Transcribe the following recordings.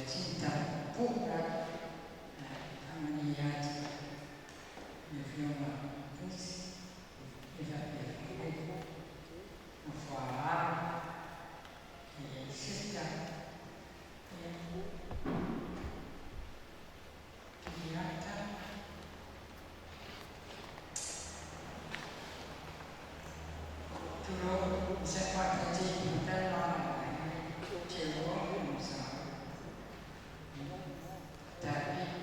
cinta pura amaniati nel fiume Puzzi e da Piero a fare e scelta e pigliata Turo si è fatto di terra c'è l'uomo non sa Tapi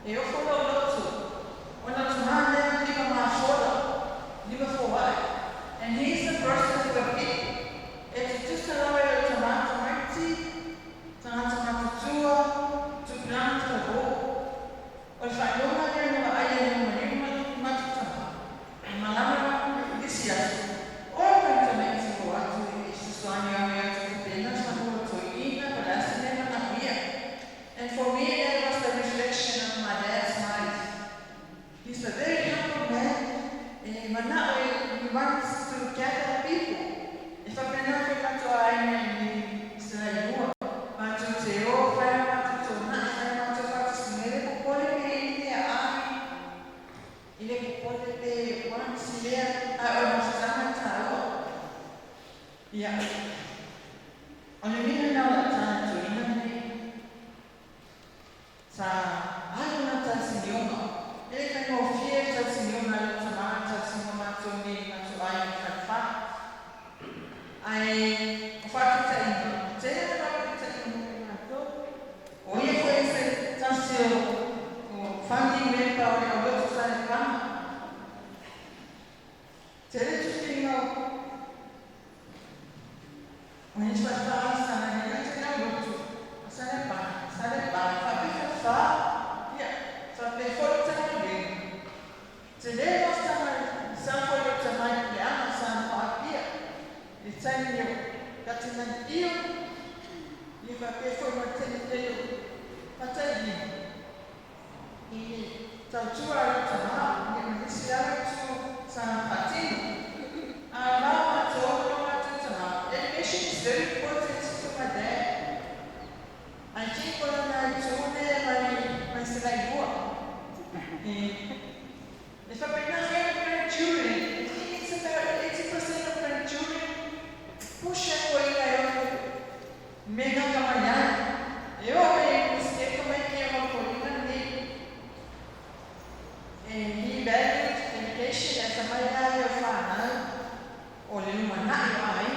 Eu fui ao outro tautua o tama, ni manisi ala tu sa patino. Now, so education is very important to my dad. I think when I told my Selaigua, if I bring up grandchildren, I think it's about 80% of grandchildren push away mega kamanyan. Eu sei como é que é uma colina dele. He valued education as a manhã eu falo. Olha numa nai ai,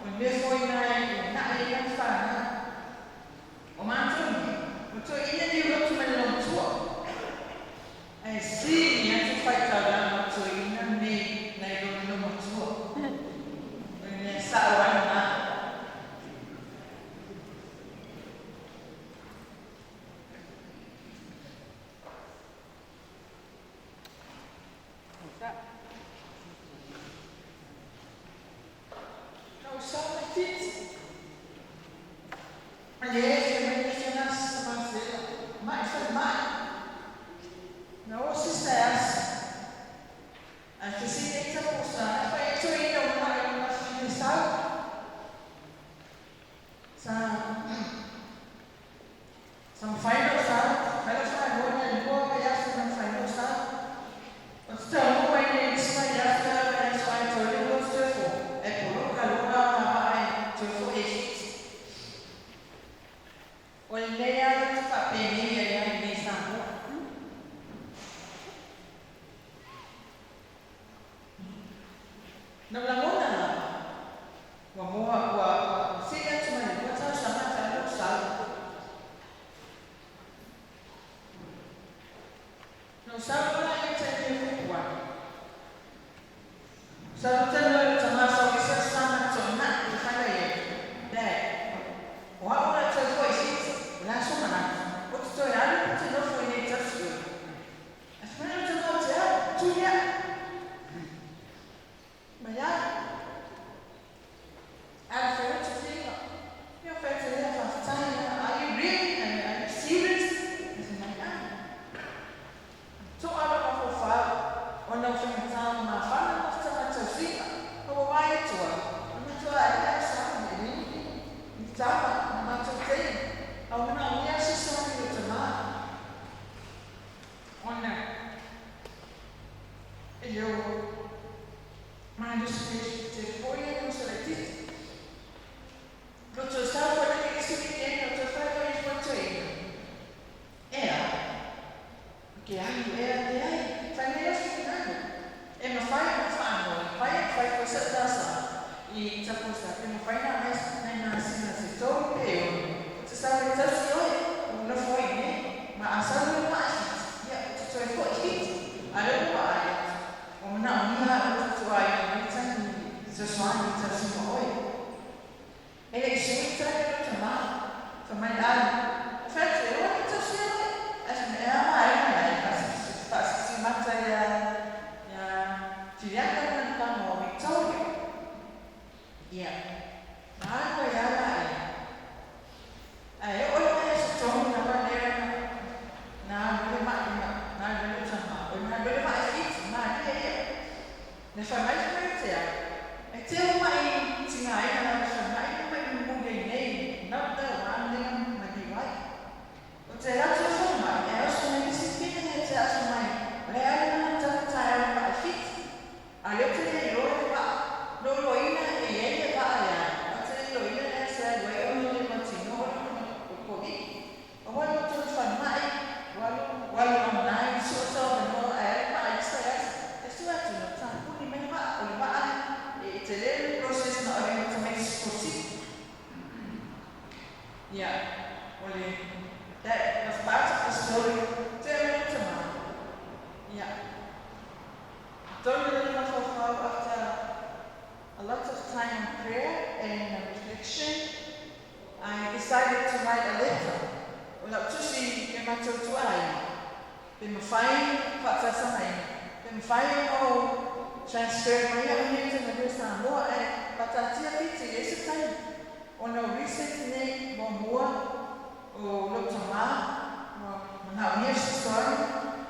o meu foi nai não fala. O mantum, o teu ainda de outro mas não tua. Sim, a tu faz cada um tu ainda nem não tua. Nem sabe nada.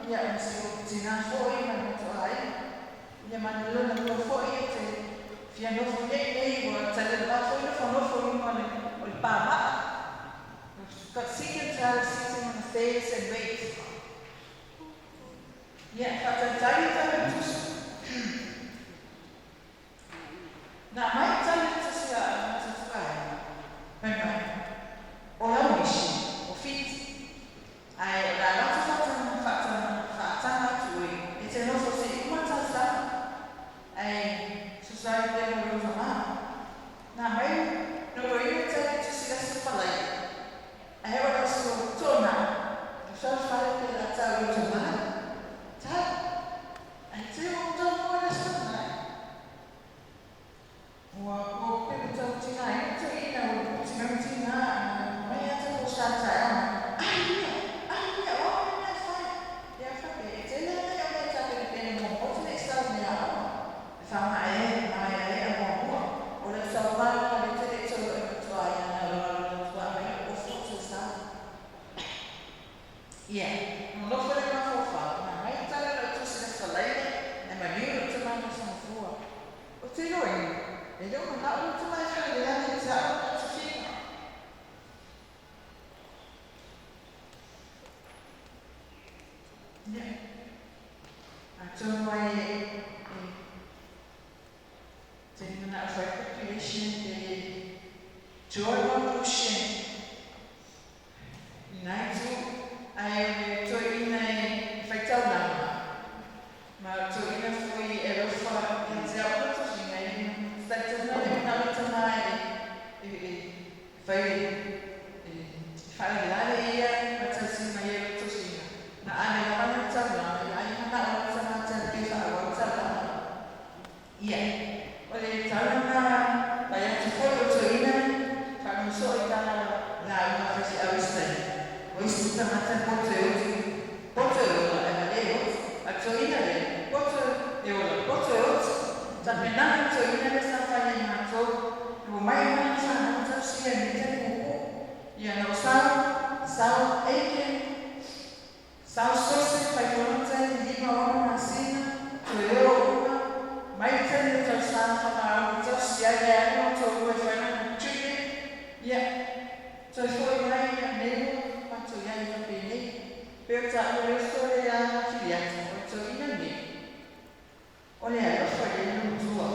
ia masiu tina foi ma to ai ia manalo na ko foi te fia no foi ei wa tale la foi no foi ma le pa ma got secret child sitting on the stairs and wait ia fata tali tale tus na mai tale tus ia na tus ai mai ora mishi o fit ai la la fata tu e te no fosse uma tasa ai society no sama na mai no rio te tu si la sta lai ai ora so tona so fare che la tsa ro sama ta ai te o to mo na sta mai wa ko pe to tina ai te ina o tina mai ata ko sta ta sama ai mai a bom o le salva le te te o tua ia na tua mai o so sa ia no lo fare ma fofa na mai tala le tu se sa lai e ma mi o te mai so fua o te no e do na o te mai fa le ane sa o te fina ia a tu mai Taking that for population, the Jordan Ocean. Naitu, ai to ina faitau lama. Ma to ina foi erofa e te ao to ina i statu na le na le tana fai la ia ma ta si mai e to ina. Na ane la na tana ai na na tana ta te fa wa tana. Yeah. Oleh karena banyak sekali cerita kami soal la una fase awisten. Questo sta macam poter la a cerita le poter tapi nak cerita le sampai yang macam rumah yang macam sia ni buku yang sao sose pai konten lima orang masina mai tele ta sa fa ta sia ya no to ko fa na chini ya to foi mai ya ne pa to ya ni pe ni pe ta o so ya chi ya to ina ni o le ya fa ya no to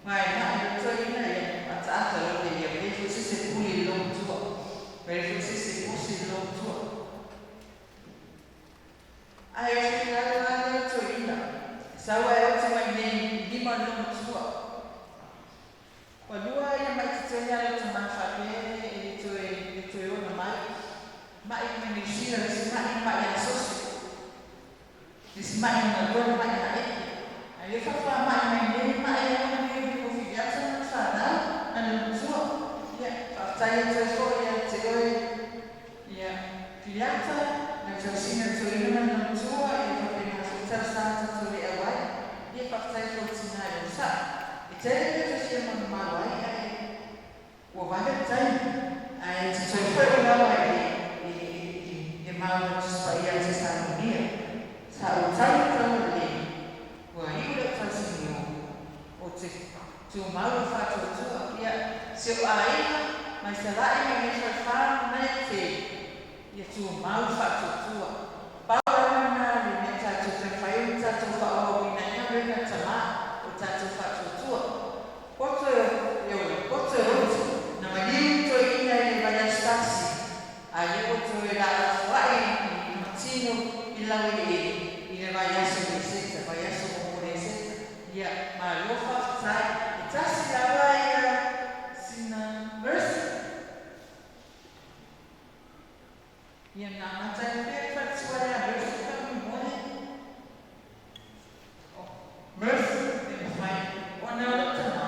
mai na to ina ya pa ta ta lo de ya pe fu se puli lo to pe fu se posi lo to ai o fi la to ina sawa ya te mai nei lima no tua. Wa lua ia mai te tenia le te manfape e to e ona mai. Mai me ni sira le si mai ya sosi. Le si mai na lua mai na e. Ai e fa mai mai ya ona ni ko fi ya te fa na ana tua. Ya fa tai te fo ya te oi. Ya fiata na te sina to e ona na tua e fa pena fa sa to le awai. Ia whakatau ko tina e o sa. E tere te te whia mana mawai ai. Ua wale tai. Ai te tau whai o rawa e maua te spa ia te sa monia. Sa o tai tau le. Ua i ura tau sini o te tu maua whātua tua. Ia se o aina mai sa lai mai me whaiwhāna nei te. Ia tu maua whātua tua. Paura na le me tātou whaiwhai o tātou whaoa ina na tama o tātou whātua. Koto na maliu to ina e vaya stasi. A leo to e la whai i matino i lau i le vaya so le seta, vaya so mo le seta. Ia, ma lofa whai, e tasi la wai sina mercy. Ia na matai pia whatua ea mercy kami mone. Mercy. Ona o tana.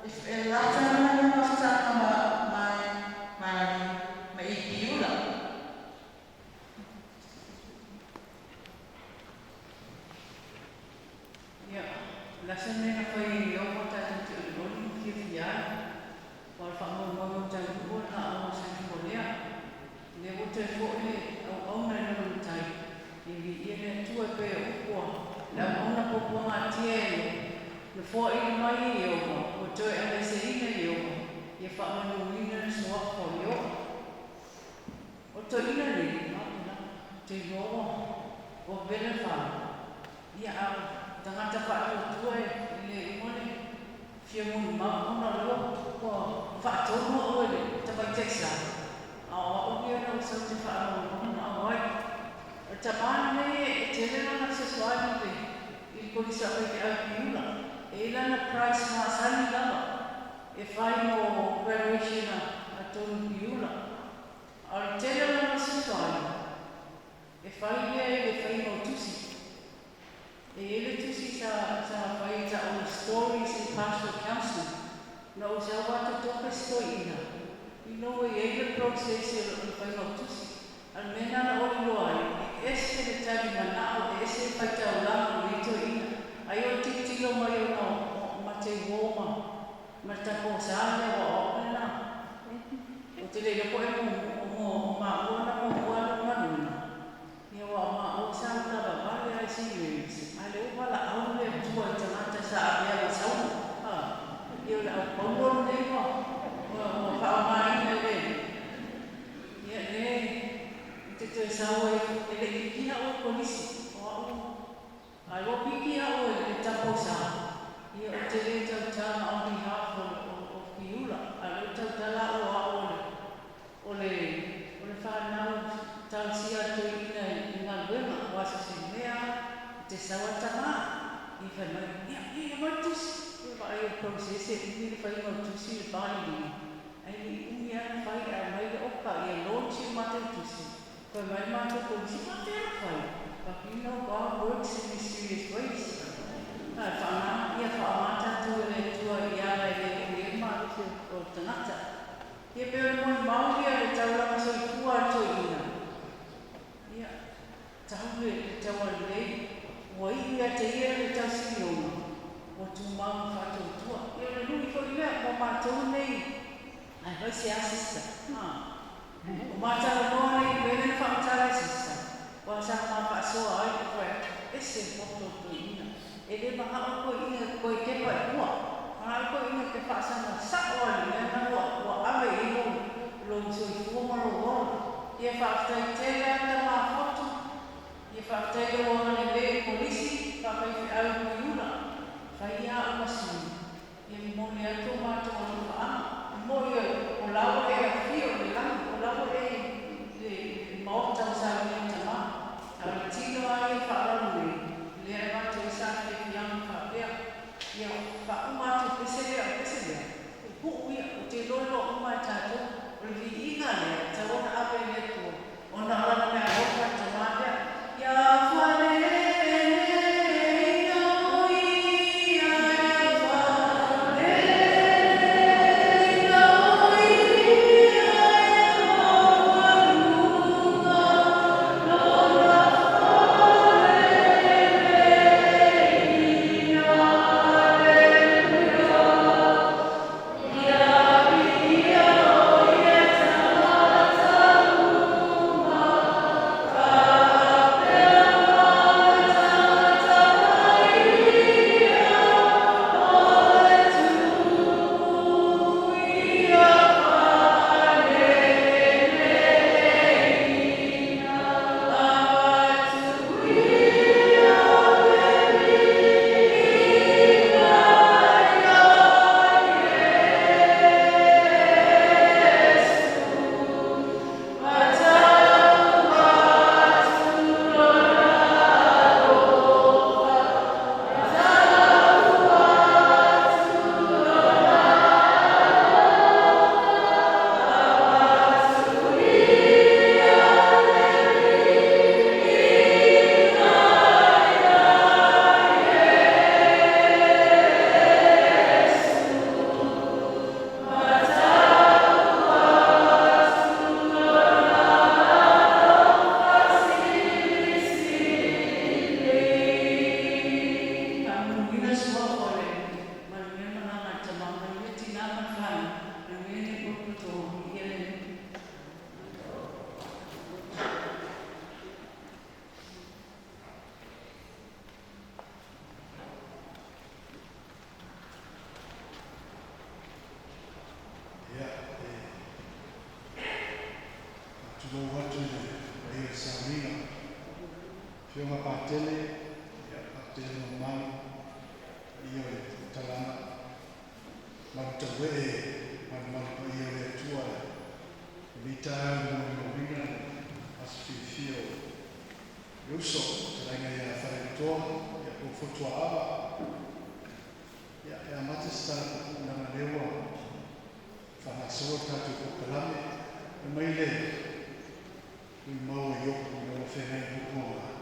If e la tana na mafutana mai i ula. Ia, la sene na koe i omo tātou te uloni ki whia. Wal whangomomo tau ua na o sene kolea. Le o te fōe au au na nuru tai. for in mai yo o to e se ina yo ye fa no ina so for yo o to ina ni na te yo o bele fa ya tangata fa to e le mone fia mun ma ona lo ko fa to no o le ta ba teksa o ye no so te fa no na oi ta ba ne te le na se swali te il polisa ke a piula e la na price ma sani lava e fai no graduation a tonu piula al te le na se swali e fai e fai no tusi e ele tusi sa fai ta on stories in pastoral counseling no sa wata toka stoina you know e ele process e fai no tusi al mena na o loai esse le tali manao esse fai ta la no to ina ai o titilo mai o ma te goma ma ta ko sa le o na o te le ko e mo ma ona mo ona ma nuna ia wa ma o sa ta ba vale ai si ale o wala au le tua te mata sa avea la sau ha ia la pongo ne ko o fa mai ne le ia ne te sau e le kina o polisi o ai o piki a o le tapo sa ia o te le tau tama on behalf of Piula a le tau tala o le whanau tau sia tu ina ngā luenga wasa se mea te sawa tama i whanau ia matus ia wa ai o prosese i le whai mautusi le bāni ai ni umi ana whai a mai le oka ia launch i mate tusi koe mai mate polisi mate ana whai but you know God works in mysterious ways whana ia whaamata tu le tua i ara i le ema o tangata ia pēr moi mauri a le tauranga so i kua ato ina ia tau le taua lei ua iwi a te ia le tau siriona o tu mau whatou tua ia le nui ko i lea o mātou nei ai hoi se asista o mātara noa nei pēr na whamatara asista wa sa ma pa so ai ko ese foto to ina e le ma ko ina ko ke pa ko ai ko ina ke fa sa na sa o ni na wa ave i lo so i fu ma lo e fa sta te la ta ma foto e fa te lo na le polisi fa fa i au ni una fa ia o ma si e mo le to ma to fa mo yo o la o e fio le la o la o e mo ta sa ni ta al tino ai whaararui, lea watu i sāke ki anu whapea, ia whaumatu peselea, pu ia o te lolo umai tātou, o le vi inga lea, ta ona ape lea tua, ona ana mea hoka ta mātea, ia whare patele ya patele normal iyo talana matawe man iyo le tua lita no vinga asfifio uso tanga ya farito ya kufutua aba ya matista na lewa fana sota tu kalame maile mau yo no fere buko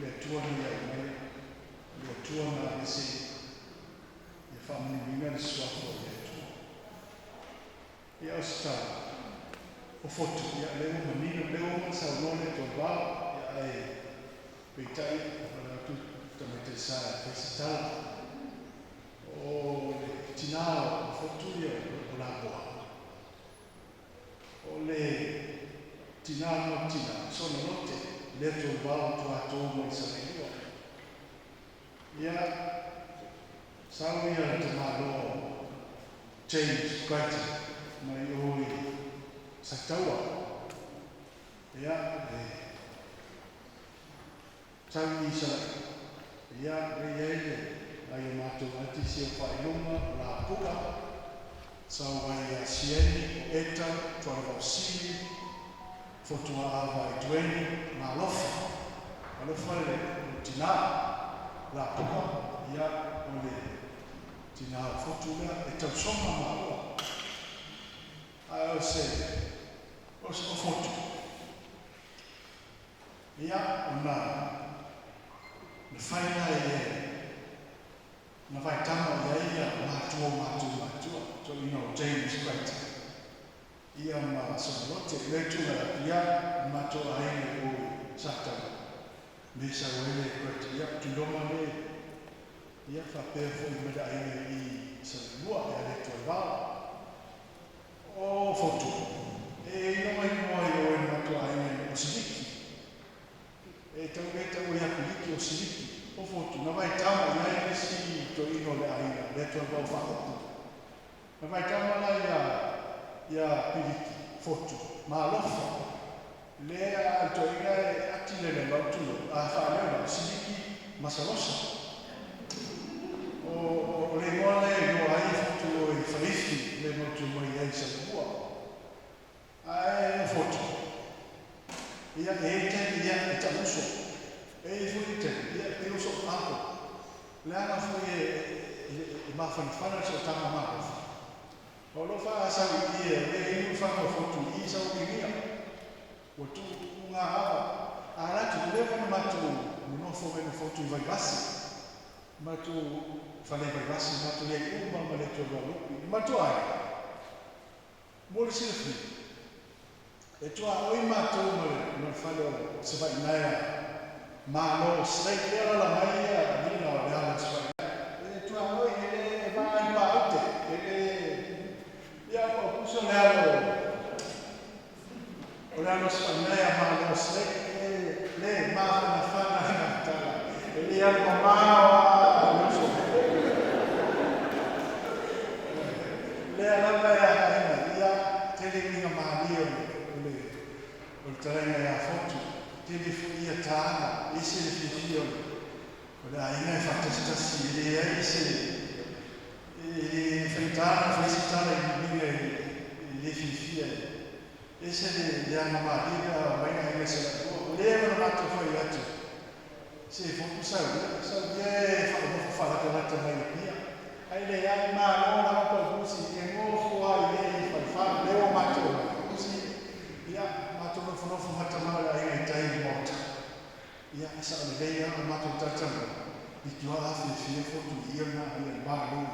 le tua ya mai le tua na isi ya family vinga swafo le tua ya sta o foto ya le menino le sa no le to ba ya ai pitai para tu tamete sa festival o le tinao foto ya la boa o le tinao sono notte le to ba to ato mo sa le ya sawi ya te malo change quite mai oi saktawa ya sawi sa ya re ai mato ati si fa iluma la puka sawa ya sieni eta to sini foto ava itweni malofa le tina la puka ya ole tina foto la eta soma malo ai se o foto ya na faina na vai tama ia matua to James White ia ma solote letu ia matua ai o sata mesa wele kwati ia tundoma le ia fa perfo meda ai I salua ia letu va o foto no mai o matua ai o siliki tau o ia kuliki o siliki o foto na vai tama ia si to ino le ai letu va fa na vai tama la ia piliki foto ma lofa le a to ina atile le bautulo a fa le siliki masalosa o le moale no ai foto o faifi le moto mo ia sa bua ai foto ia ia tamuso fuite ia uso ako la foi ma fanfana so tama ma o lo fa sa ia fa foto I sa o kia o tu nga ala tu le fa ma tu no fo me foto vai basi ma tu fa le vai basi ma tu le ma le to lo ma tu ai mo le silfi e tu a oi ma tu no fa lo se vai naia ma no sei che era la maia di no la sua e tu a noi va in parte e io ho posso le spagna ma no sei le ma na fa e lì al mamma non so le alla ya te le mia mario le oltre a foto tele fuia tana esse le fio ora ina fatta stasi le e fentana felicitare le fifie esse le hanno marita vai a essere volevano fatto poi letto se fu fa la carta mai via ai le hai ma non la po così e non fuori lei fa le ho matto così ya no fu mata mala ai tai morta ia sa le veia ma to tata I tu ha fi foto ia na ia balu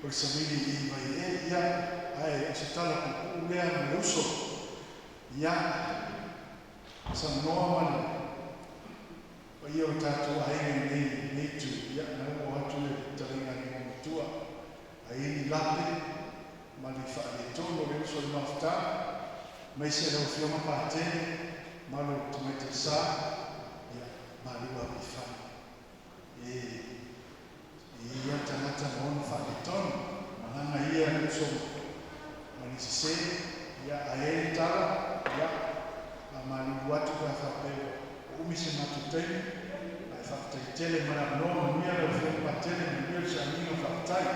per sabili I vai ia ai asitala ku le an uso ia sa normal io tatu ai nei tu ia na o atu le taringa ni tua ai lapi ma li fa le tono le uso il mafta mai se lo fioma parte ma lo mette sa ya ma li va mi fa e ia tanata non fa le ton ma na ia non so ma ni se ya ai tara ya ma li watu ka fa pe tei, ai whakatei tele mana noa mia le whio pa tele me mia sa minga whakatai.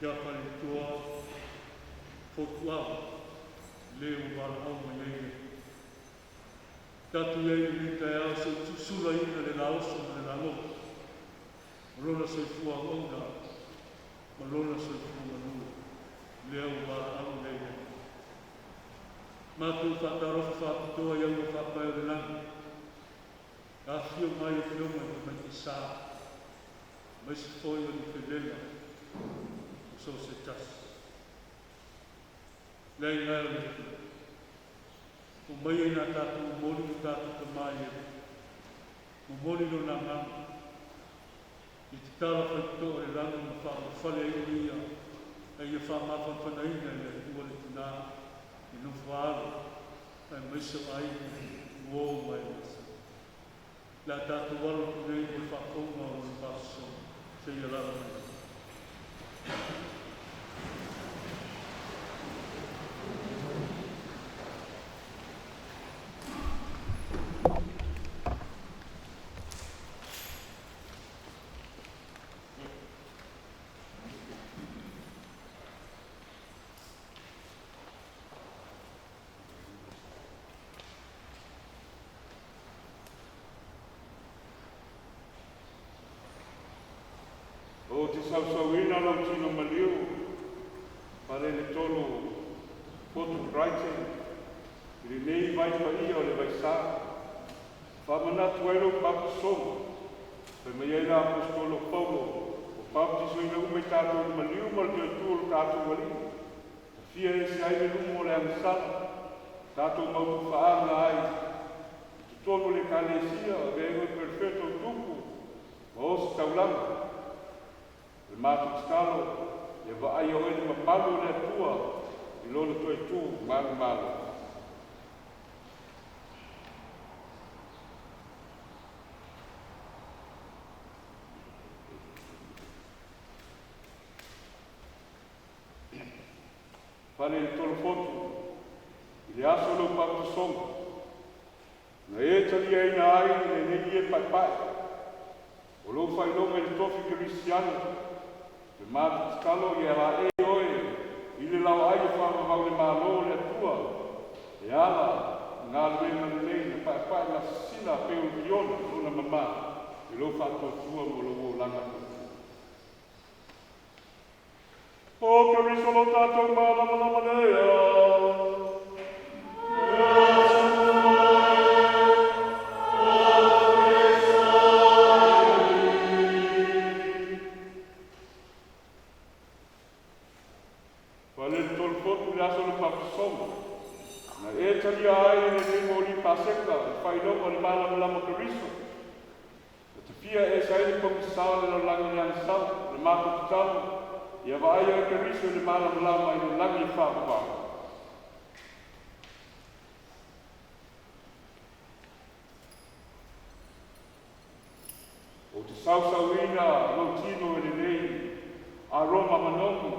Ia pare tua fotuau, leo warahau mai tatu ei ni te au se tusula ina le la oso le la lo. Malona se fua onga, malona se fua manu, leo warahau mai Matu whakarofa whakatoa iau o whakai o le langi. Ka whio mai o whio mai ki sā. Mai se toi o ni whilela. O so se tas. Lei ngai o le whio. O mai e nā tātou mori o tātou ka mai e. O mori no nā ngāma. I te tāra whaitoa e langi ma whaka whale e ia. E ia whamawha whanaina e ua le tina. I no whaaro, ai maiso ai uo mai masa. La tātou waro ki nei e whakonga o le paso, se ia lara mai. O te sausauina lau tino maliu, pare le tolo photo writing, i nei vai ia o le vai sā. Whamanatu aero pakusonga, pe mai eira apostolo Paulo, o baptiso ina umei tātou le maliu ma le tuolu tātou wali. Fia e se aile lumo le amsala, tātou mautu whaanga ai, tutonu le kalesia, vego perfetto tupu, ma osi taulanga. Le mātu skalo, e wa ai o eni mapalu le tua, i lolo toi tū, mānu mālu. Whare le tolo fotu, i le aso lo patu songa. Na e tali e ina ai, le nei e pai pai. O lo fai longa le tofi kristiano, le mātu skalo i ala e oe, i le lau ai e whamahau le mālo le tua, e ala, ngā luenga le nei, le pai na sina peo kiona, luna mama, i lo whato tua mo lo o langa tuku. O kariso lo tātou mālama lea, ia wa ai o ke riso le mālam lama i le langi whāpapa. O te sausauina lau tino e le nei, a Roma manongu.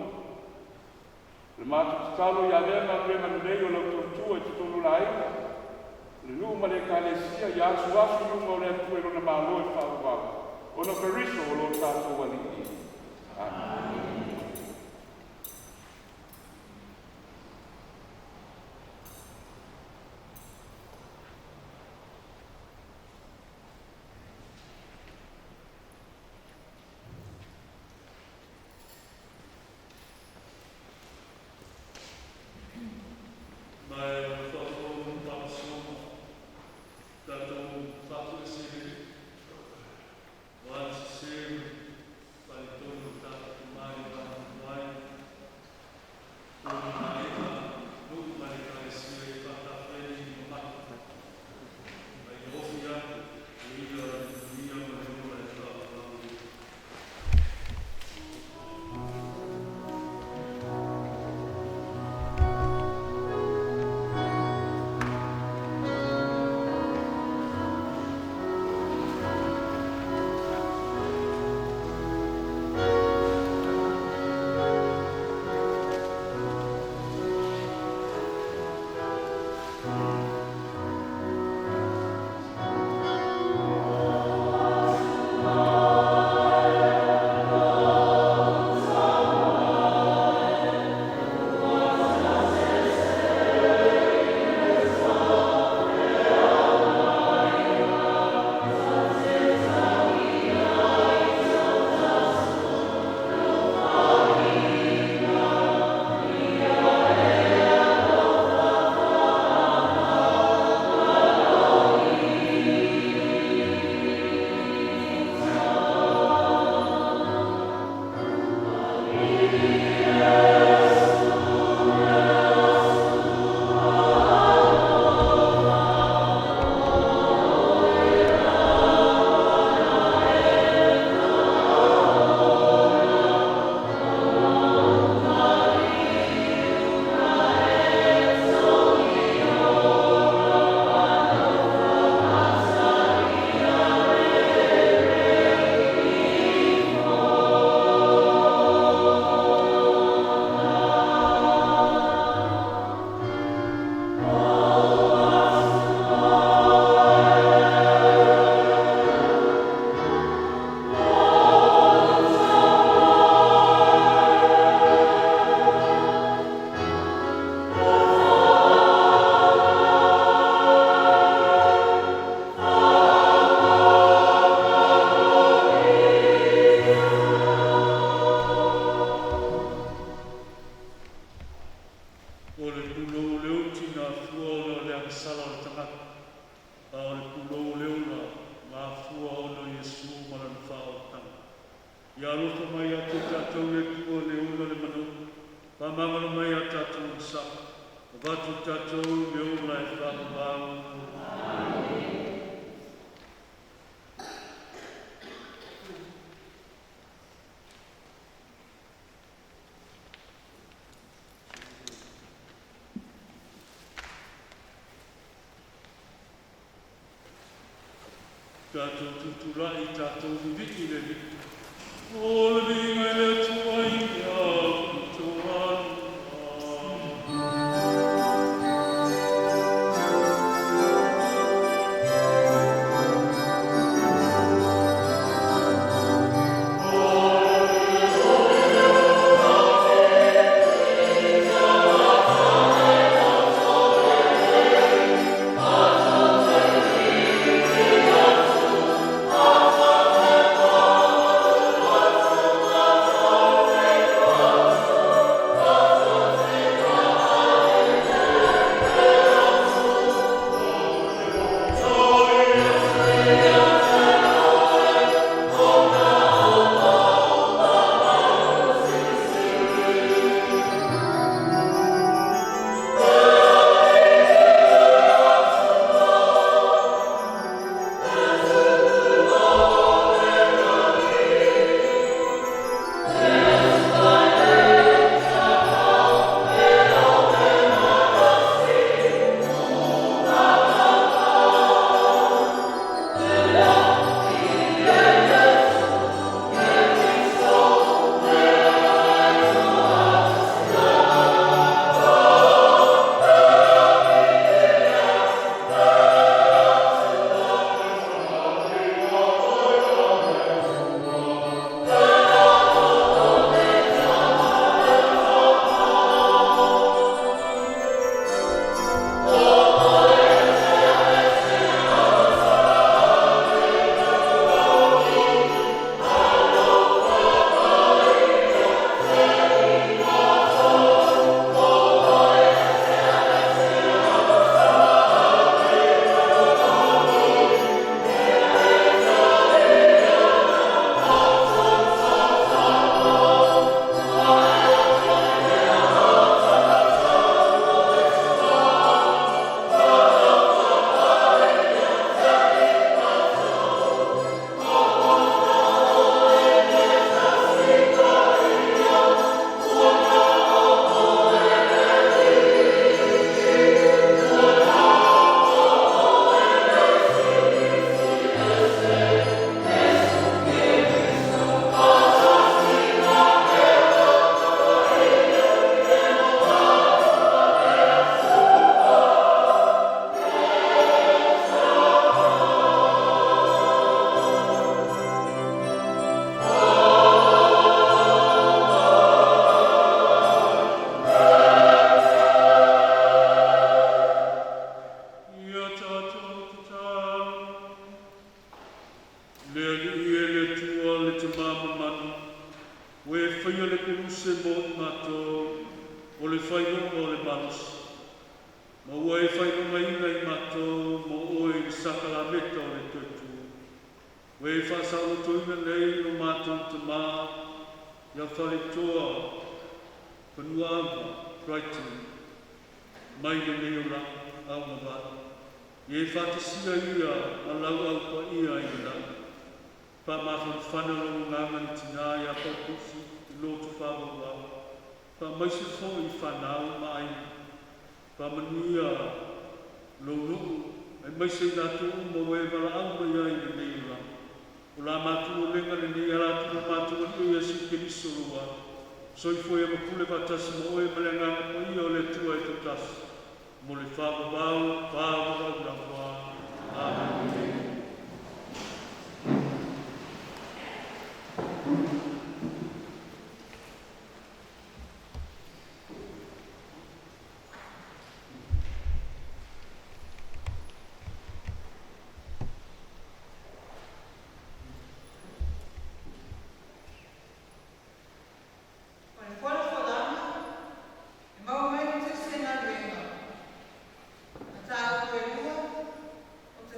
Le mātu talo i a lema lema le nei o lau tortua i te tonu la aina. Le luma le kalesia i asu asu luma o le atu e rona mālo e whāpapa. Ono ke riso o lo tātou waliki. Amen. Once, Whamangalo mai a tātou sa. Watu tātou me ola e whakabau. Tātou tuturai, tātou viviki le viki. O le vinga le tua inga, kutoa.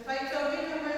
Fight over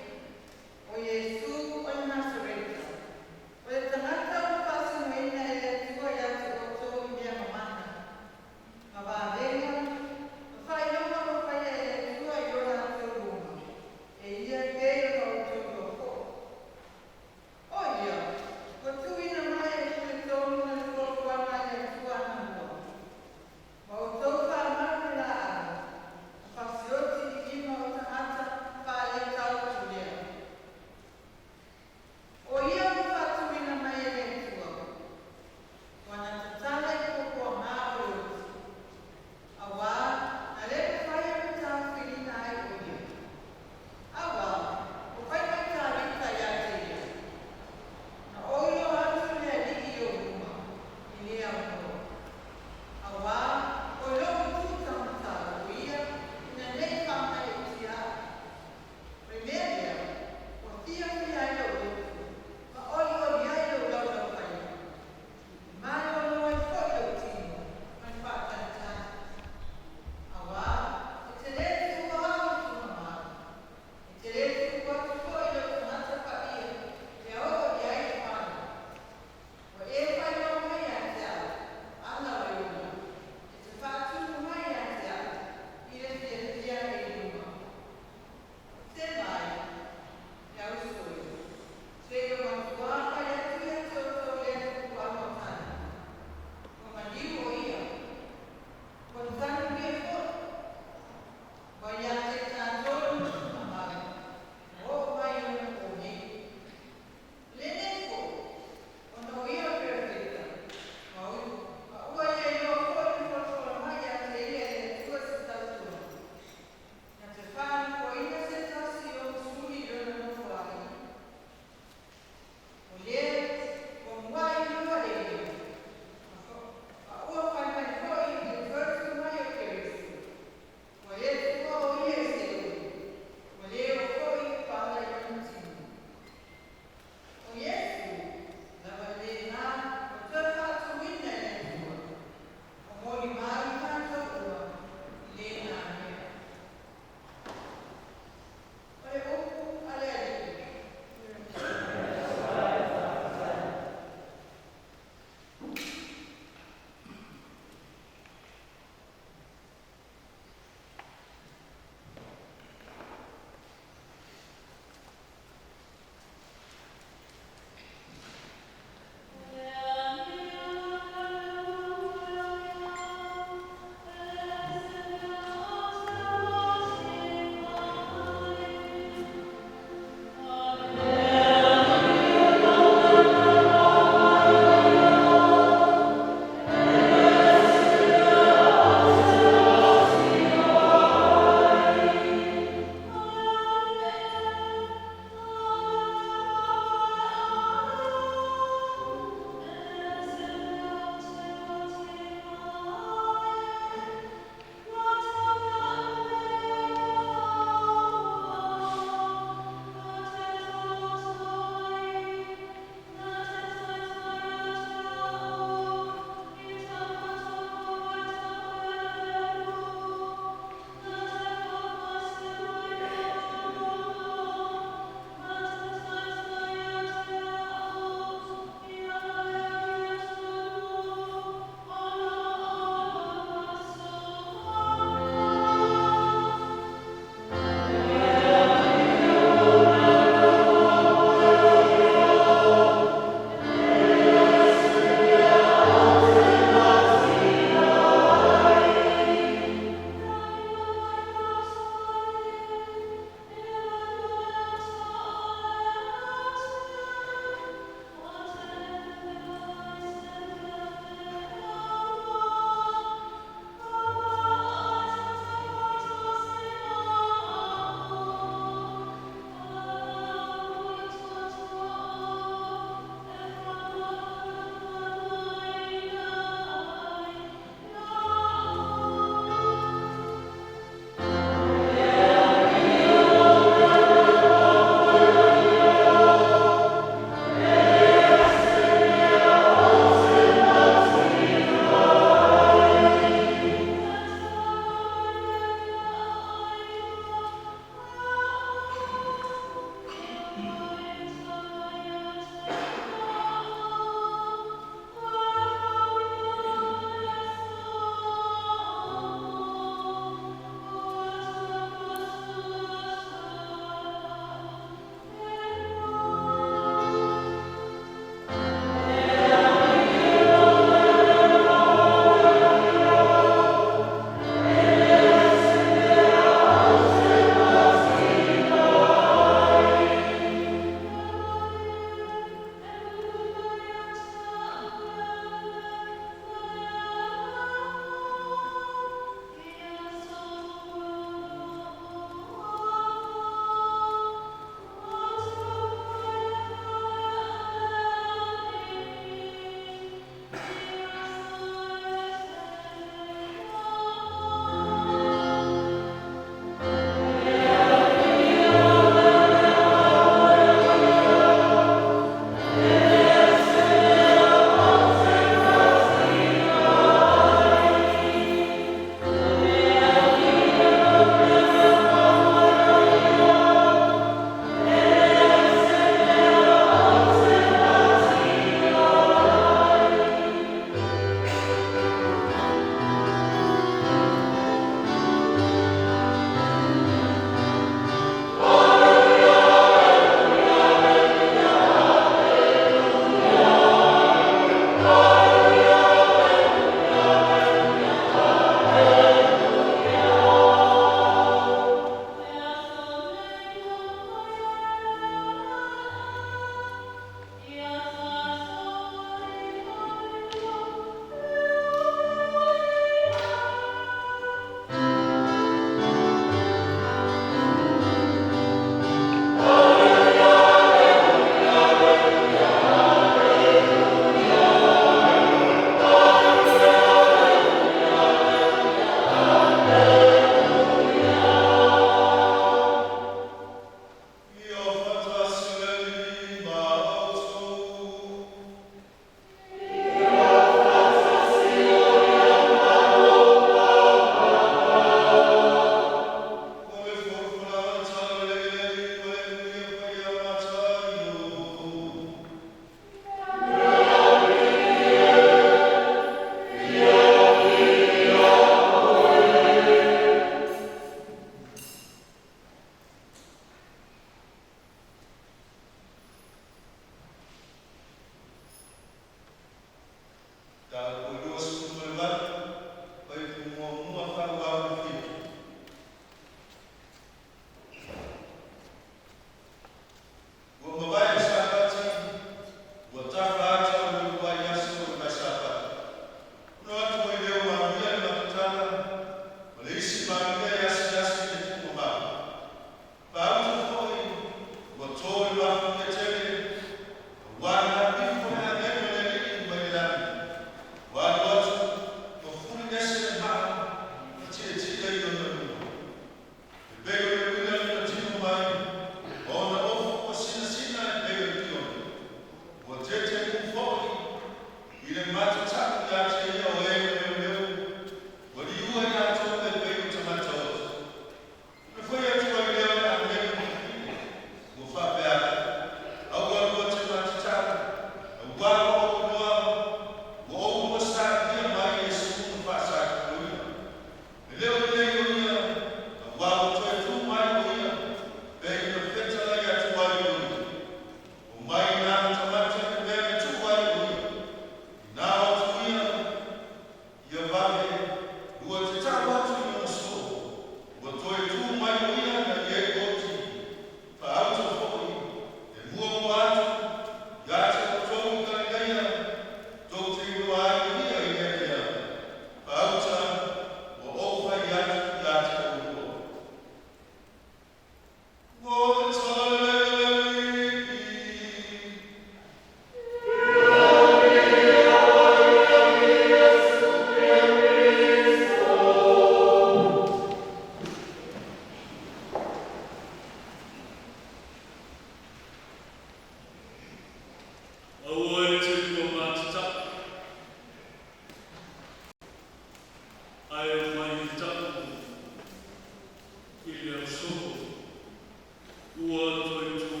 ua toi tū.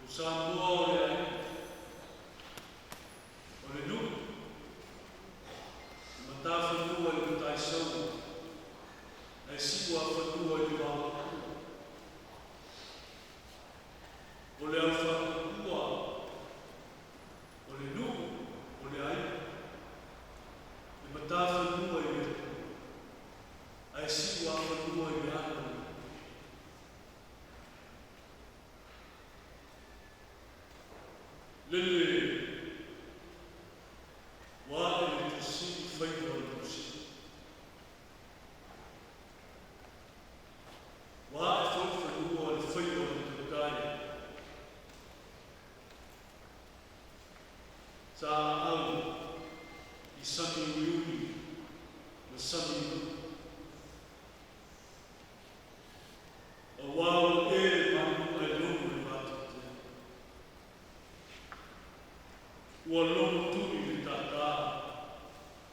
O Samoa o le ai, o le nu, ma tā whanua i kutai sau, ai siwa whanua i wā. O le au whanua, o le nu, o le ai, e ma tā whanua i le, ai siwa whanua i le ana. Lele, wā e le tusi whainua i tusi. Wā e whanua le whainua i tukai. Sa au i sami uri, na sami uri. O wau e manu ai lomu e mātute. Ua lomu tui le tātā,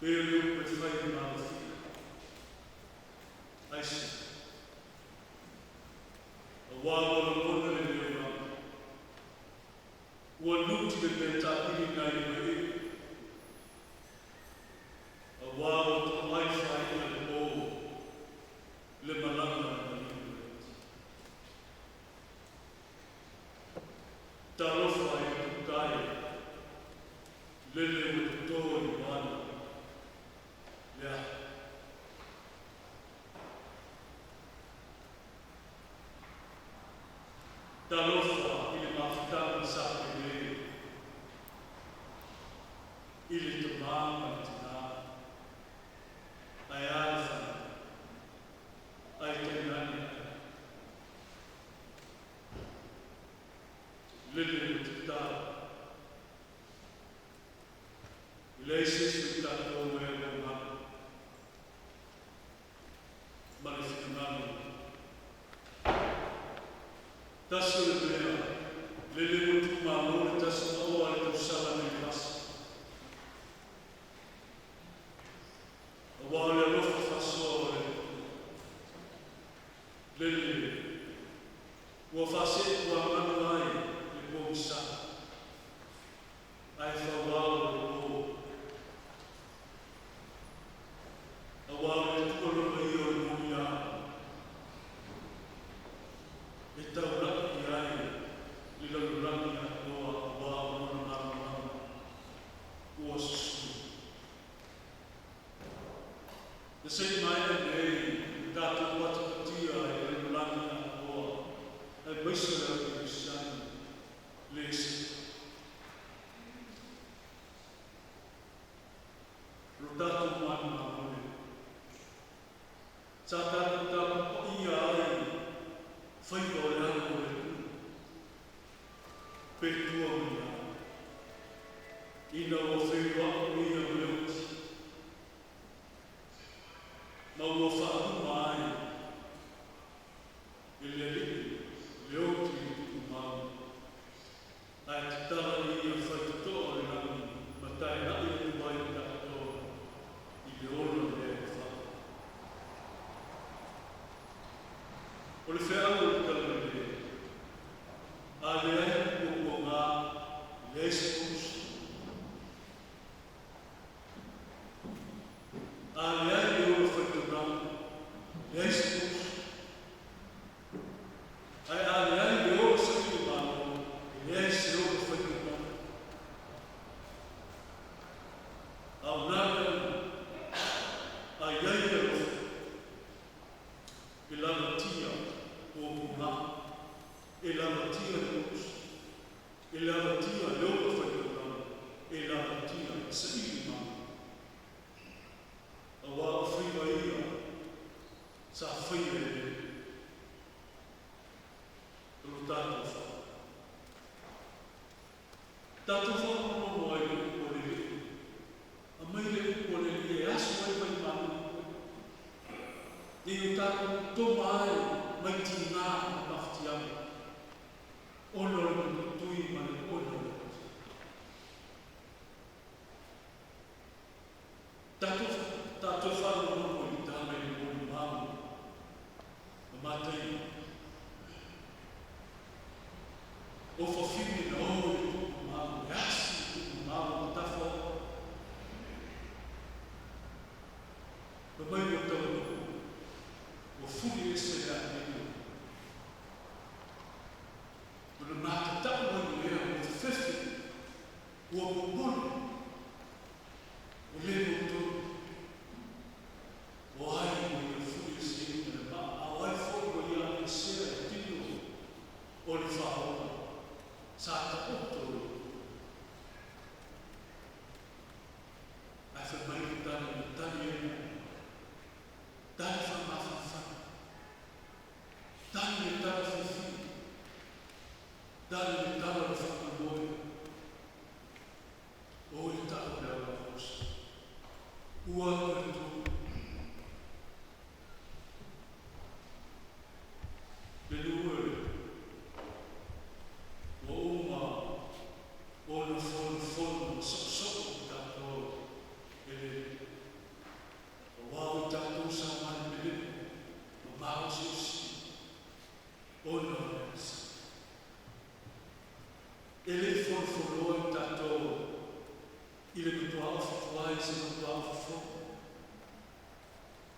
pe reu pe whai māwhia. Aise. O wau o lona le leo rama. Ua nuti le pe tāpiri ngai me e. A wau o tō mai whai na le o, le malanga na le ure. Tā rofa e tukai, lele o te tō i wana. Lea. Tā rofa i le mawhitanga sape leo. I le te māma i te nā. Ai āwhana. Ai te nani. Lele o te tā. I leise su tātou e o mana. Mani whikamani. Tasu e mea, lele o tu mālo e tasu aua e tau sala me kasa. A wale alofa whasoa e. Lele, ua whase ua manu ai le pōmisa. Ai whawao e pō. A wale tualopa i o e mōmi a. E tau raki ai, li laluraki a toa a wao nuna marumana. Ua susu. The same mind day, tātou watapatia e laluraki a toa. Ai maisara e Kristiani, lesi. Ro tātou manu a hone. Sa tātou tātou ia ai, whaika o le ana o le kū. Petua mi a. Ina o whaua o ia o le uti. Ma ua whaakuma ai. I le lipi, le uti i tuku mau. Ai te tala i ia whaitotoa o le nami, ma tai nai o mai o tātoa. I le ora le e wha. O le whea o le tala le. A le ai o ngā, le eise kusi. A le ai o le whaitotanga, le eise kusi. Ai a le ai le o saki mano, le eise o le whaitotanga. Au nana, a iai e rofa. E lana tia o ngā. E lana tia kusi. E lana tia le o le whaitotanga. E lana tia sa ili mano. A wā o whiwa ia, sa whiwa e. Ro tātou wha. Tātou wha momo ai o kore le. A mai le o kore le e asu ai mai manu. E o tātou toma ai mai tina a mafti ama. Ono le tui mani ono le. Tātou to wharu no ko i tāme i mōni māu. O mātai. O whawhiri na o i tuku māu. E asi i tuku māu o tawha. O mai o tau nuku. O furi e se rea nenu. O na māta tau mai o ea o te whiwhi. O mōmoni. O leo tō. O ai o i furi e se rea nenu. A o ai fōi o ia e se rea tino. O ni whahoa. Sa ta oto. A wha mai o tani o tani e. Tani whamawhawha. Tani e tana whiwhi. Tani e tana whakamoi. O i tāu reo a hosa. Ua kore tō. Le nuere. O uma. O na whonu sok tātou. Ele. O wau tātou sa mani mele. O mau siosi. O na resa. Ele whonu tātou. Ile kutua awhatuai se kutua awhafo.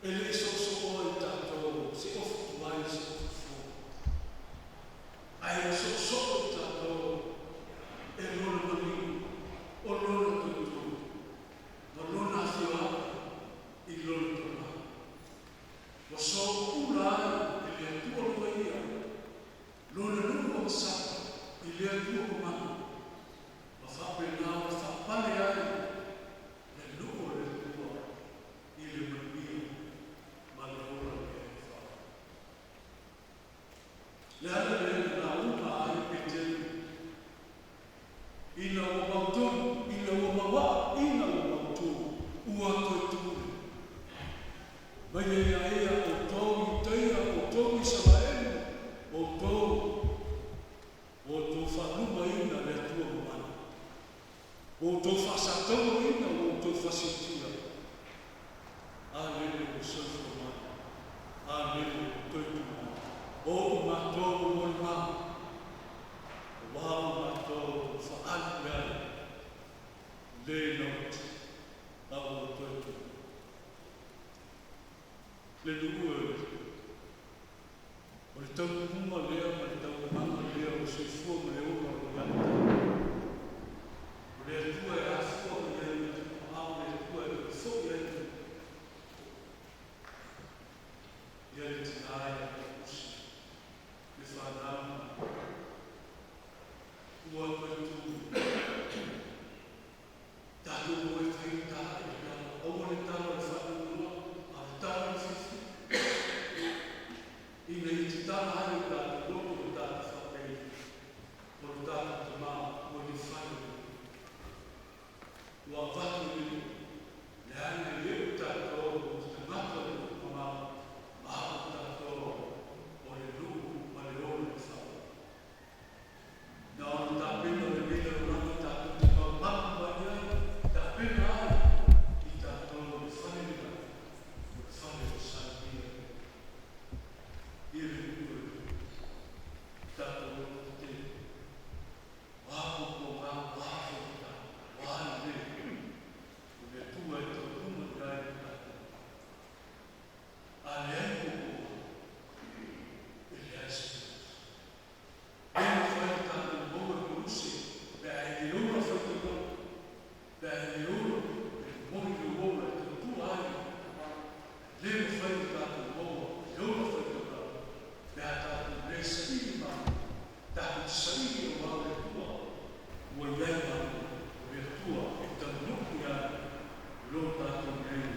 Ele so o tātou. Se awhatuai se awhafo. Ai so o tātou. E lona mani. O lona tutu. O lona whioa. I lona tona. O so urai. I lea tua lua ia. Lona lua o sapa. I lea tua o mana. O whapena o whapane ai. Le lua le tua. I le mania. Ma le ora le wha. Le ala le na uma ai pe tenu. Ina o mautonu, ina o mawa, ina o mautonu, ua koe tūre. Mai ea ea o tōu i teia, o tōu i sawaenu, o tōu whanuma ina le tua mana. O tōu whasatau ina, o tōu whasitia. A lele o sāwha mana, a lele o tōu mana. O mātou o mana. Wau mātou whaanu ai, le not, au o tōtu. Le nuu e, o le tau huma lea, ma le tau manga lea, o se fua ma le oma o yata. O le atua e a fua ma le au le atua e le fua e le. Ia le tina e a usi, le whanama. Ua koe tū. Tātou moe whai tāa e tāa. Aua le tāa le whaunua, a le tāa le whiwhi. Ina i te tāa hai o tātou loko o tātou whapei. O le tātou te mā, o le whai. Ua whatu ni, le ane leo tātou o te mata o te mā. Maha tātou o le luku, ma le o le whai. Nā o tā pena le mele o rana tātou te kau maku mai ai, tā pena ai i tātou le whanera, le whanera sāpia. I re kua, tātou o te wāko ko ngā wāko tā, wāi re, o le tua e tau kuma rai tātou. A le ai koko, e le ai se. Ena whai tātou moa kurusi, bea e ora whai tātou, bea e ora, e mohi ki moa, e tau tu ai. Leo whai tātou moa, e ora whai tātou, bea tātou le sairi mā, tātou sairi o wā le tua, ua iai mā, o le tua, e tau nuku ai, lo tātou nei,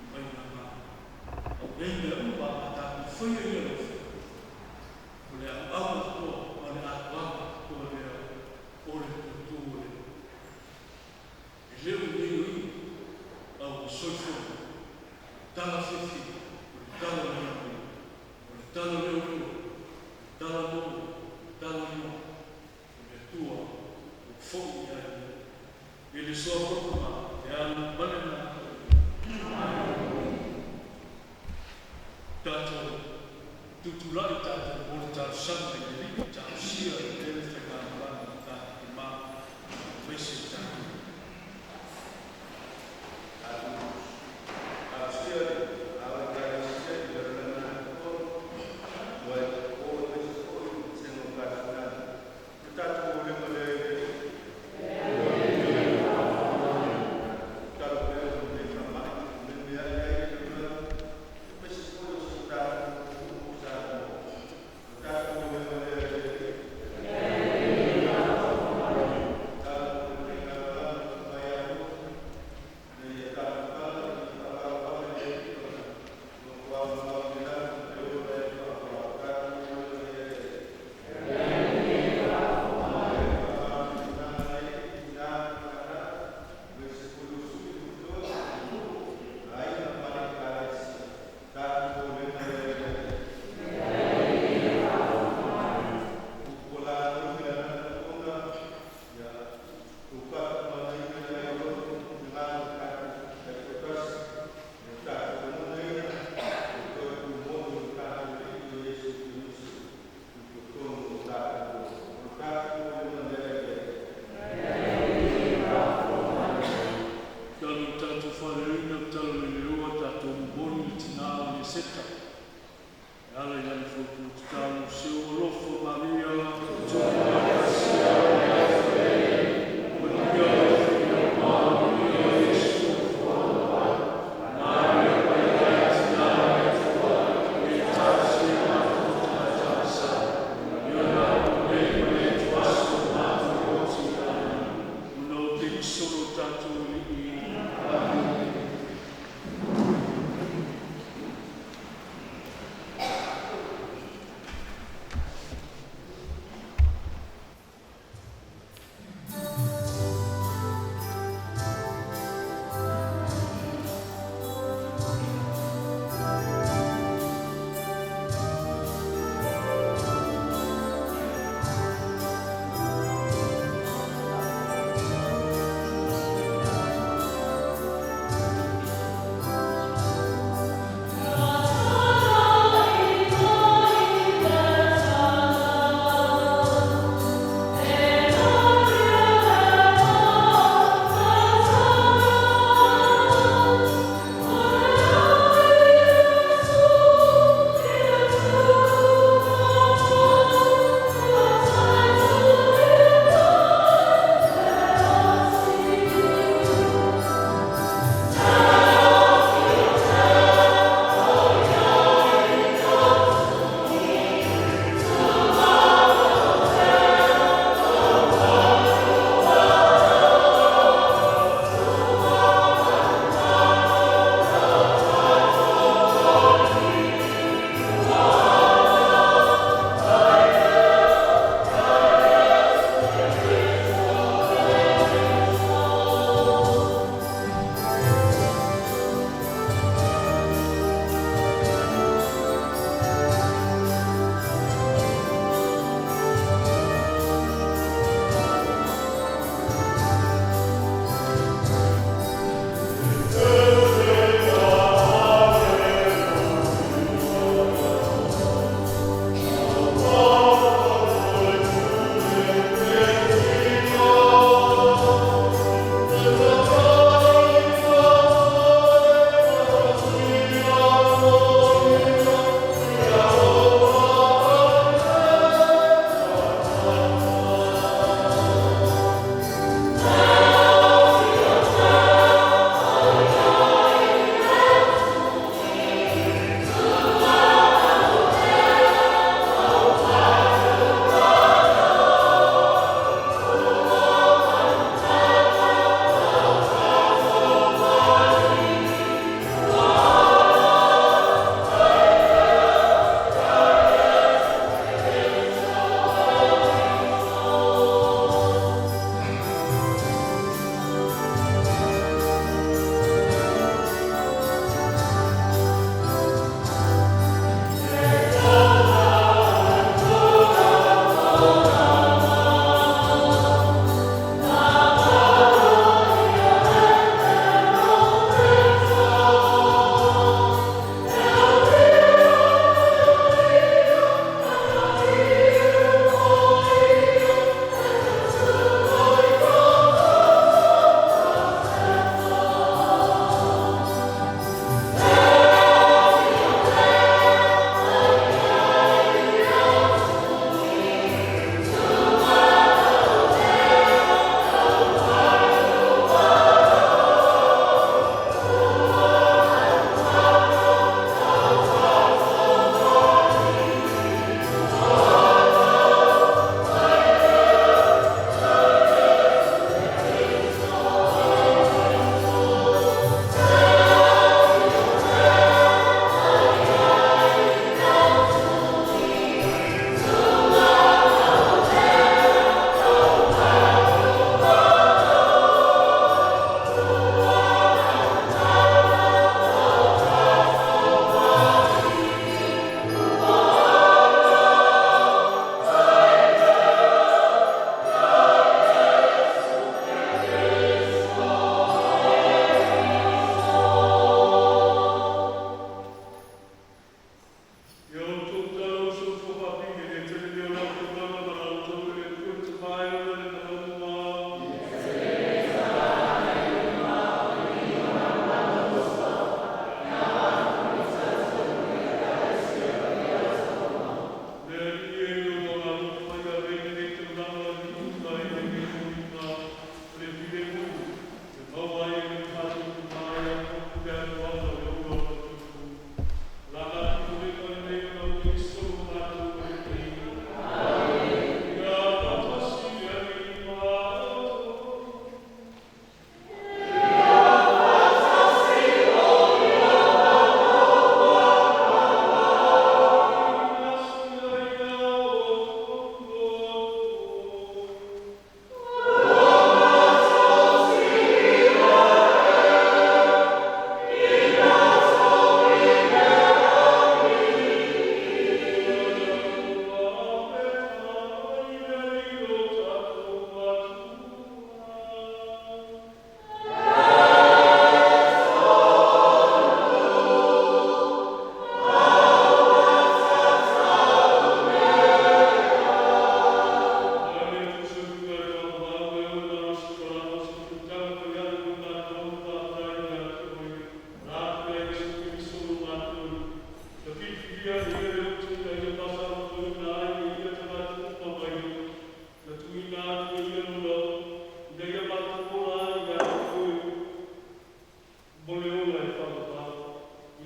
mai ngā mā. Au nei mea ua, a tātou whai e ora whai. O le au toa, o le atuanga toa lea, o le tuture. E leo nio i, au soifo, tala whiwhi, o le tala leo, o le tala leo, tala moa, tala moa, o le tua, o whongi ai. E le soa hokuma, e anu panena, tutula i tātou mōre tātou sama i le riki tātou sia i tere te kāmurana i tātou te mā whese tātou. Thank you.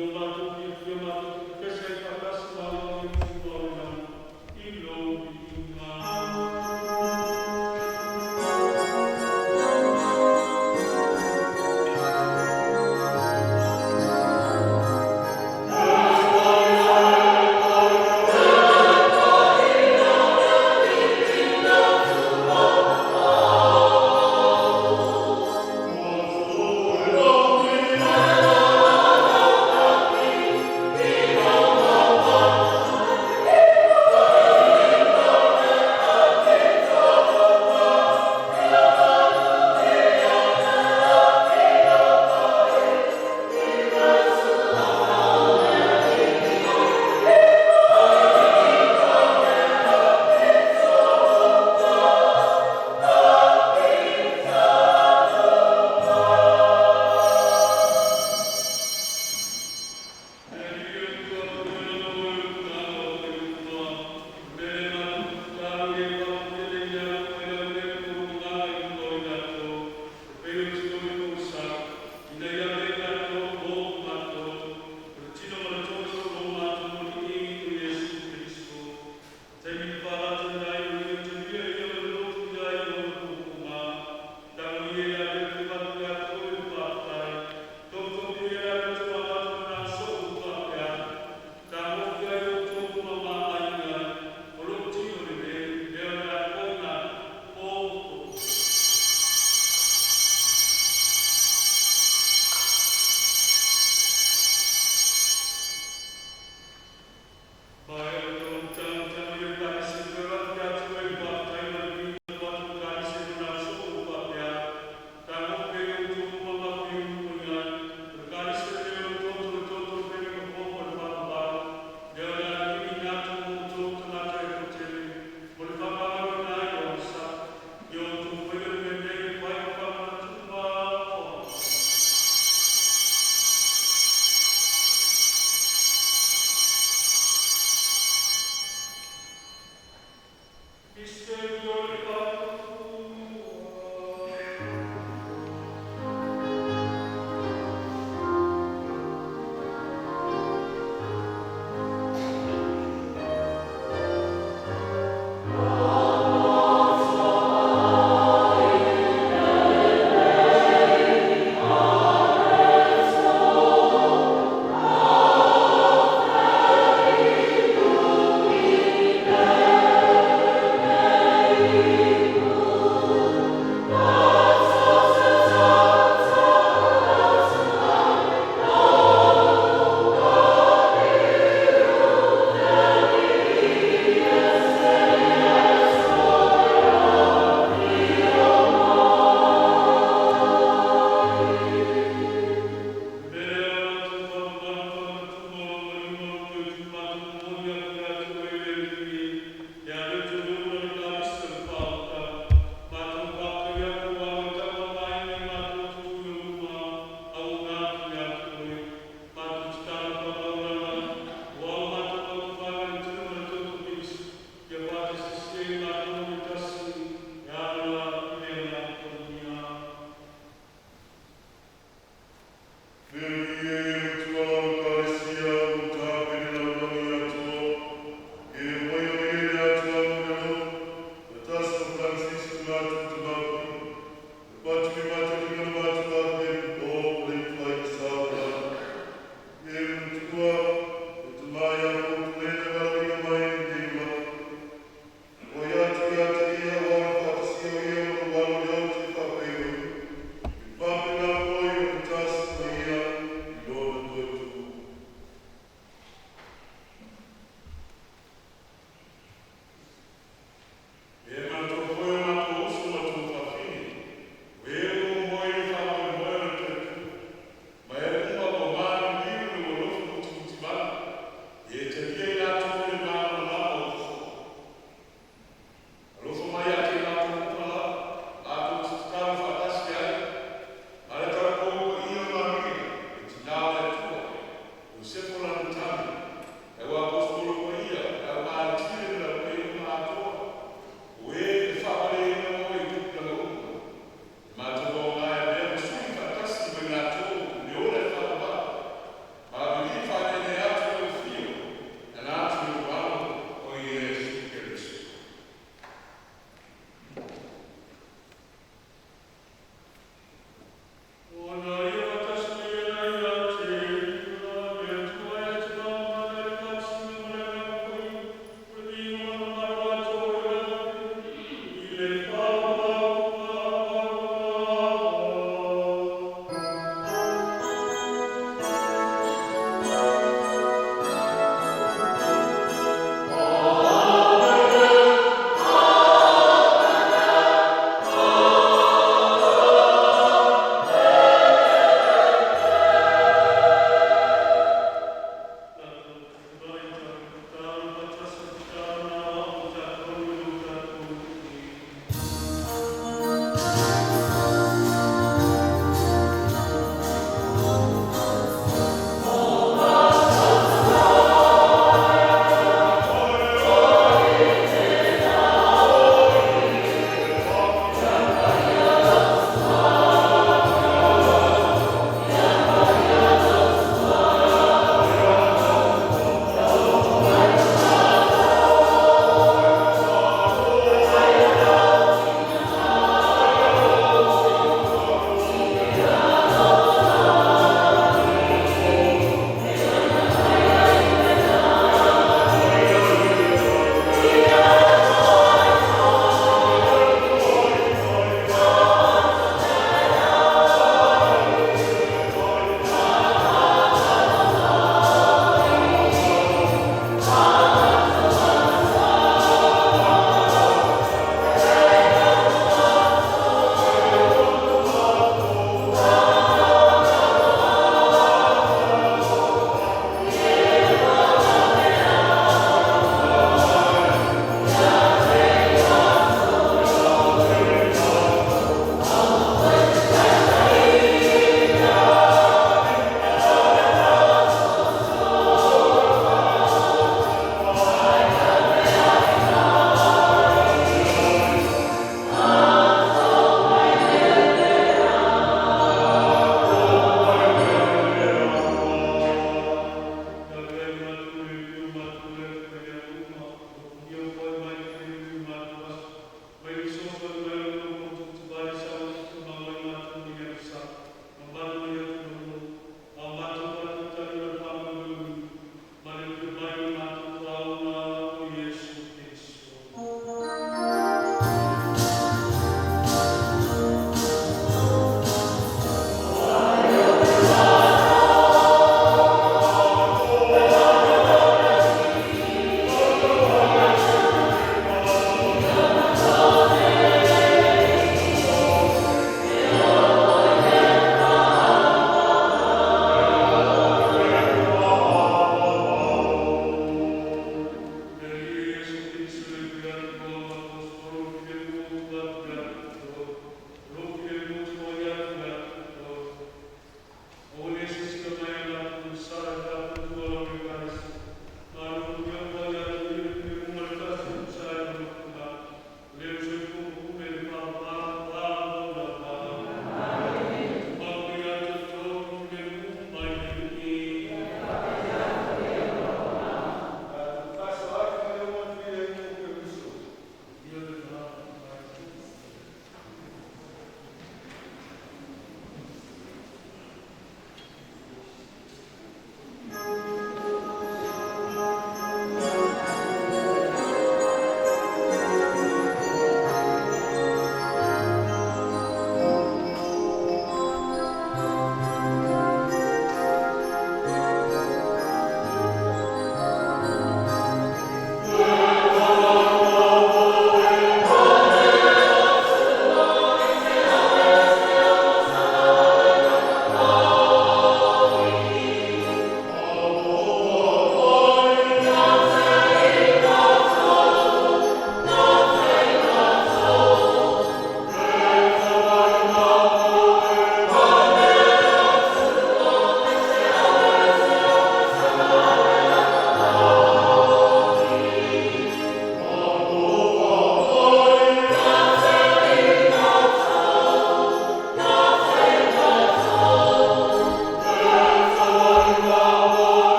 Thank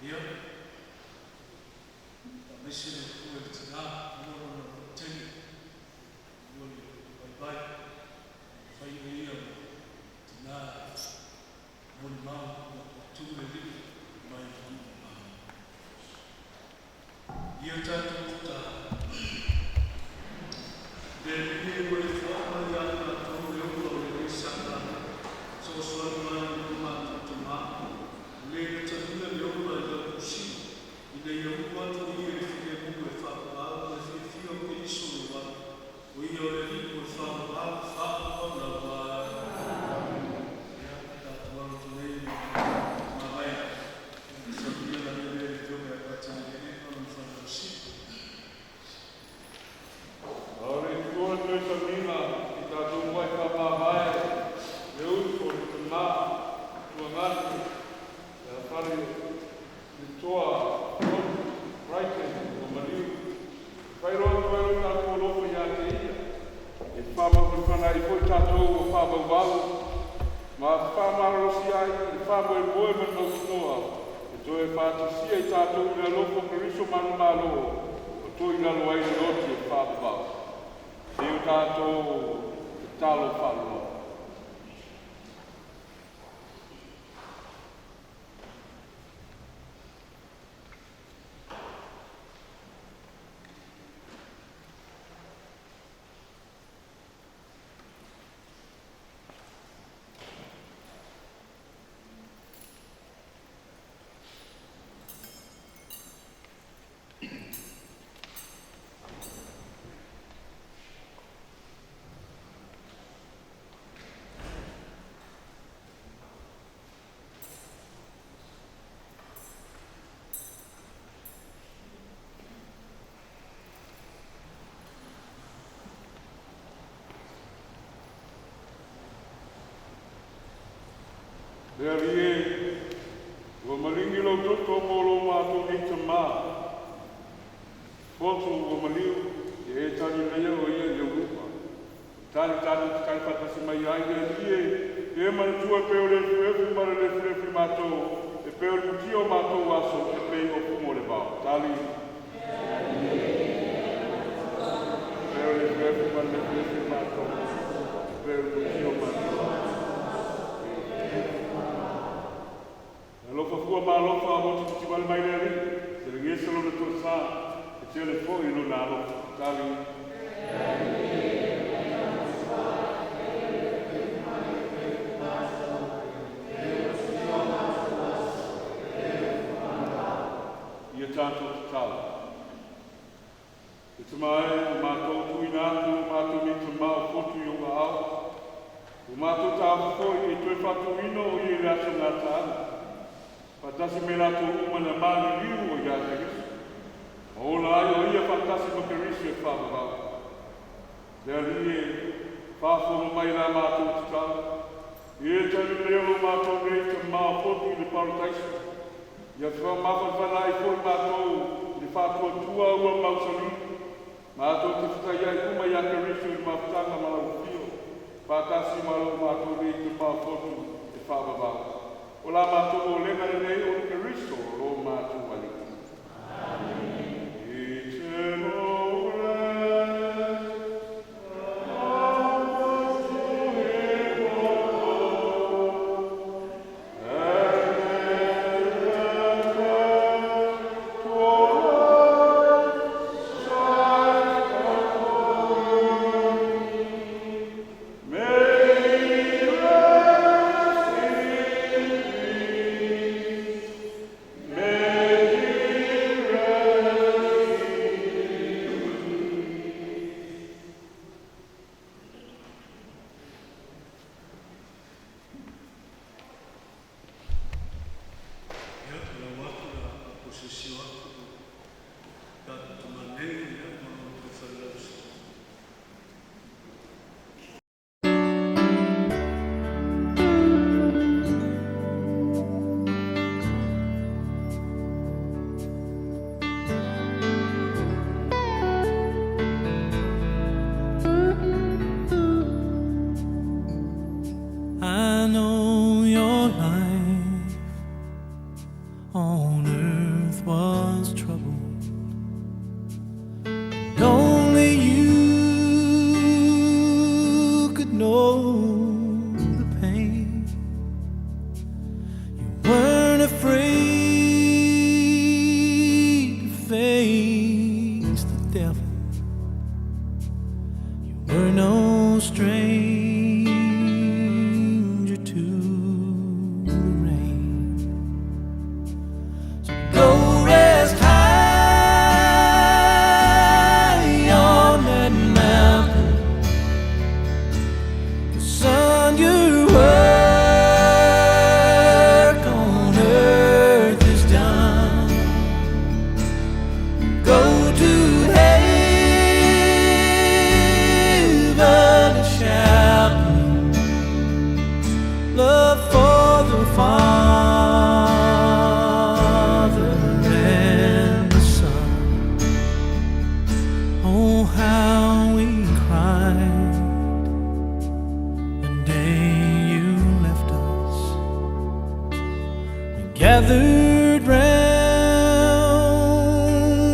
Ia, mesele kue tina, ono teni, wole bai, fai ia, tina, mon mau, tūre li, mai hana mau. Ia tātou ta, Dele wale whaama i ana tau reo o le saka so soa mai o mātou maa. Le na tanina reo o le kusi i le iau watu i e whine mungu e whaapaa o le whiwhia o ke iso le watu. O ia o le riku e whaapaa o la wā. Ia tātou alo tunei ma mai. Sa pia la le le teo mea patene e o le whanausi. Ore tua te samina ki tātou mai ka māhai, e uko ni te mā, tua ngāti, e a whare ni toa, Brighton, o Mariu. Whairoa tuaru tātou loko i a te ia. E whamau whana i poi tātou o whamau walu. Ma whamarosi ai, e whamau e boe me nau tinoa. E toi e whātisia i tātou i a loko kariso manu malo. O toi i lalo ai ni oti e whamau walu. Deo tātou talo whaloa. Rea rie, ua maringi lau toto molo mātou ni te mā. Fotu ua maliu, e tani leia o ia i Europa. Tani tātou te kai whatasi mai ai rea rie, e mana tua peo le fuefu mara le fuefu mātou, e peo le mutio mātou aso, e peo o pumo le bau. Tali. Peo le fuefu mara le fuefu mātou, e peo le mutio mātou. Lofa fua ma lofa a moti ti wal mai leri. Se le ngesa lo na tua sa, e te le fo i lo na lofa. Tali. Ia tātou te tala. E te mai, o mātou tuina atu, o mātou ni te mao fotu i o ngā au. O mātou tā whakoi e tue whatu ino o i e rasa ngā tāna. Fatasi me lato umana mani liu o ia Keriso. O la ai o ia fatasi ma Keriso e whamawau. Lea li e whawhono mai la mātou te tau. I e tani leo mātou rei te maa fotu i le parataisa. Ia whamawha whanai koi mātou i whātua tua ua mausani. Mātou te whatai ai kuma ia Keriso i mawhtanga malau fio. Fatasi malau mātou rei te maa fotu e whamawau. O la mātou o lenga nei o Keriso o mātou wali. Amen. I te mōre, May Father and the Son. Oh, how we cried the day you left us. We gathered round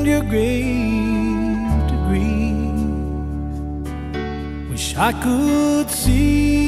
your grave to grieve. Wish I could see